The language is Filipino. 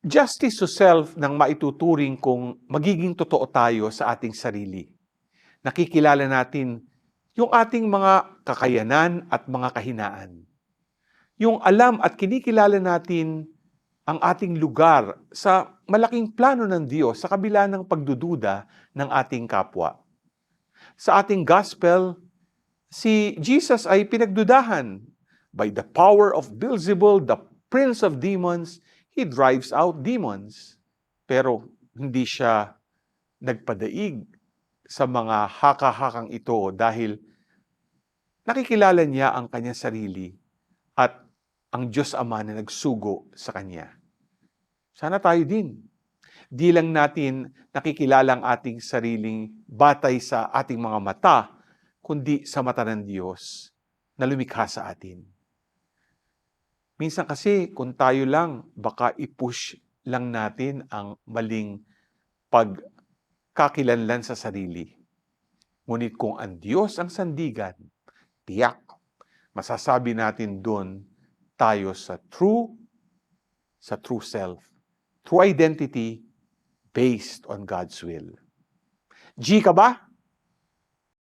Justice to self nang maituturing kung magiging totoo tayo sa ating sarili. Nakikilala natin yung ating mga kakayanan at mga kahinaan. Yung alam at kinikilala natin ang ating lugar sa malaking plano ng Diyos sa kabila ng pagdududa ng ating kapwa. Sa ating gospel, si Jesus ay pinagdudahan. By the power of Beelzebul, the prince of demons, he drives out demons. Pero hindi siya nagpadaig sa mga haka-hakang ito dahil nakikilala niya ang kanyang sarili at ang Diyos Ama na nagsugo sa kanya. Sana tayo din. Di lang natin nakikilala ang ating sariling batay sa ating mga mata, kundi sa mata ng Diyos na lumikha sa atin. Minsan kasi kung tayo lang, baka i-push lang natin ang maling pagkakilanlan sa sarili. Ngunit kung ang Diyos ang sandigan, tiyak, masasabi natin doon tayo sa true self, true identity based on God's will. G ka ba?